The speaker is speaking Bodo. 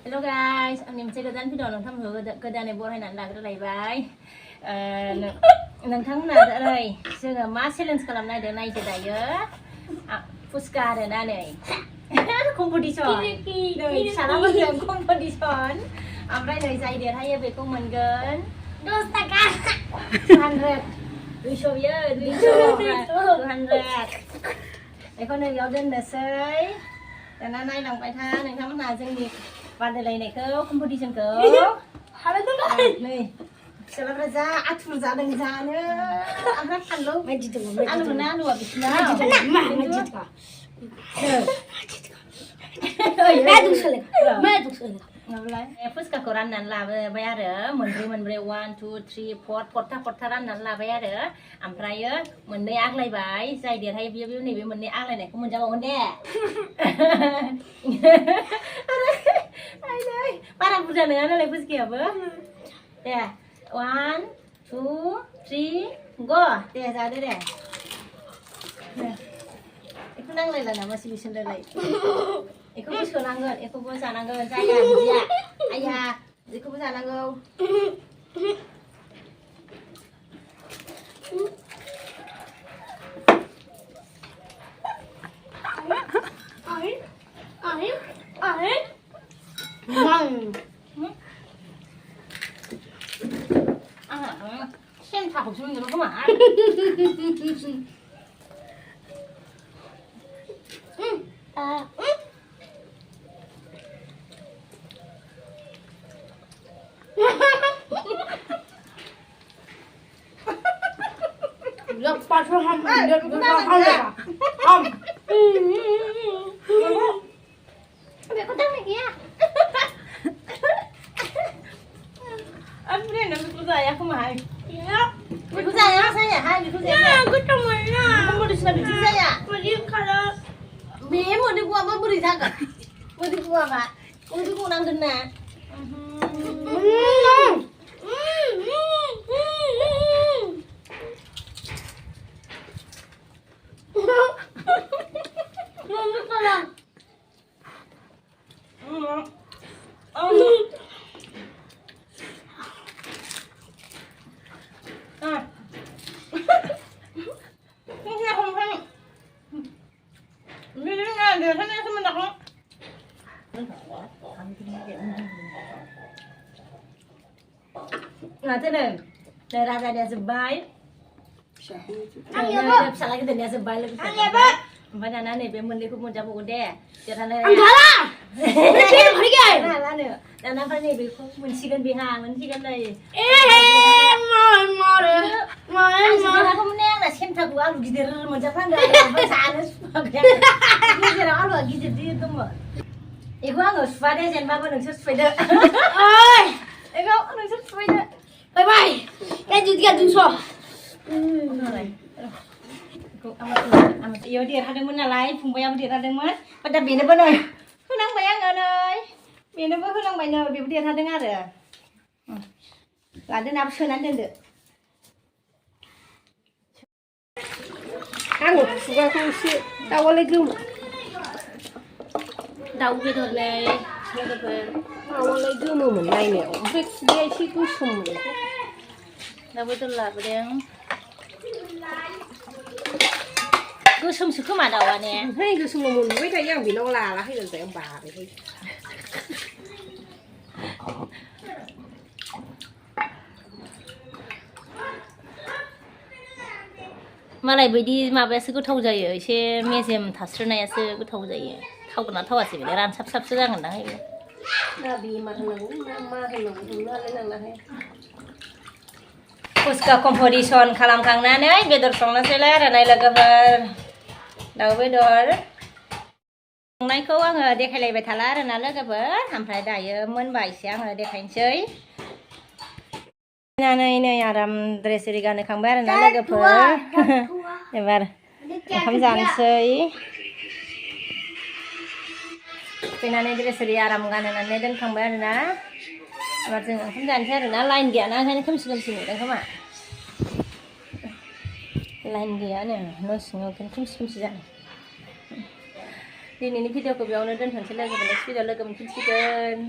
Hello guys, anh em sẽ godan video nông thăm hứa godan này buat hai nak cái này bài nông thăm nào ở đây giờ mà challenge làm này được này thì đại nhớ pushka được này competition rồi salah macam competition amrai dari saya dia hai về của mình gần Dostaka 200 200 ya 200 để con này giáo dân là sơiแต่นั่นในหลังไปทางหนึ่งทำมันหนาจึงมีวันอะไรไหนเก้าคอมโพดิชันเก้าอะไรต้องได้นี่เสร็จแล้วจ้าอัดฟูจ้าดึงจ้าเนี่ยอันนั้นทันลูกไม่จิตกูอันนั้นน่าดูอ่ะพี่น้าไม่จิตกูไม่จิตกูแม่ดูเสร็จแม่ดูเสร็จnggak pushka koran nan la bayar moनब्रै 1 2 3 4 porta ran nan la bayar amprayo मोननै आग्लायबाय जाय देरहायो बियो नैबे मोननै आग्लायनायखौ मोनजाबावगोन दे आयै बारा बुरजा नङा नालाय पुshकायाबो दे 1 2 3 go दे जादो दे बेखौ नांलायला नामा सिबिसनलाय Eko bus konangan, eko bus anangan saya dia, ayah, eko bus anangan. Xem thảo học sinh nó có mà. Lepas tu ham, dia tu ham le, ham. Dia kau tahu lagi ya? Apa ni nak bikin saya aku mahal? Ya. Bikin saya saya hai bikin saya. Ya, aku tahu mana. Kamu di sana bikin saya. Beri kalau. Biar mau dibuat apa beri sangat. Mau dibuat apa? Mau dibuat nang kena. Nah, thế này, để ra dia sebai. Dia bisa lagi dia sebai lagi. Mana nane be mun ku mun jabu ude. Dia nane. Anggala. Ini bari ke? Nah, nane. Dan apa ni be ku mun sigan biha, mun sigan lai. Mau. Sekarang aku meneng lah sem thagu alu gidir mun japan dah. Sanes. Gidir alu gidir dia tu mah. Iku anu spada jen baba nang spada. Oi. Iku nang spada. Bye bye. Cái gì so. Amat iyo dia hadengmोन नालाय फंबाया dia hadengमोन pada बेनोबो नै होनांबाय आङो नै बेनोबो होनांबाय नै बेबो देरहादों आरो लादो नाबो सोनानै दोनदो आङो खुगाखौ एसे दाउआलाय गोमो दाउ बेदरलाय लोगोफोर दाउआलाय गोमोमोन नायनायाव ओमफ्राय खुगाया एसे गोसोममोन दाउ बेदर लाबोदों गोसोमसो खोमा दाउआ ने ओमफ्राय गोसोमल' मोनबोबाय थायो आं बेनाव लाला हैगोनसै आं बाबायहाय मालाय बायदि माबायासो गोथाव जायो एसे मेजेम थास्रोनायासो गोथाव जायो थावगोना थावासै बेलाय रानसाबसाबसो जागोन दां बेयो दा बेमार होनांगौ मा होनांगौ हमनानै लांनानै pushka competition खालामखांनानै बेदर संनोसैलाय आरो नाय लोगोफोर दाउ बेदर संनायखौ आङो देखायलायबाय थाला आरो ना लोगोफोर ओमफ्राय दायो मोनबा एसे आङो देखायनोसै फैनानै नै आराम ड्रेस एरि गानहोखांबाय आरो ना लोगोफोर एबार ओंखाम जानोसै फैनानै ड्रेस एरि आराम गानहोनानै दोनखांबाय आरो ना एबार जों ओंखाम जानोसै आरो ना लाइन गैयाना ओंखायनो खोमसि नुदों खोमा लाइन गैयानो न' सिङाव ओंखायनो खोमसि जादों दिनैनि भिडिअखौ बेयावनो दोनथ'नोसै लोगो नेक्स्ट भिडिअ लोगो मोनफिनसिगोन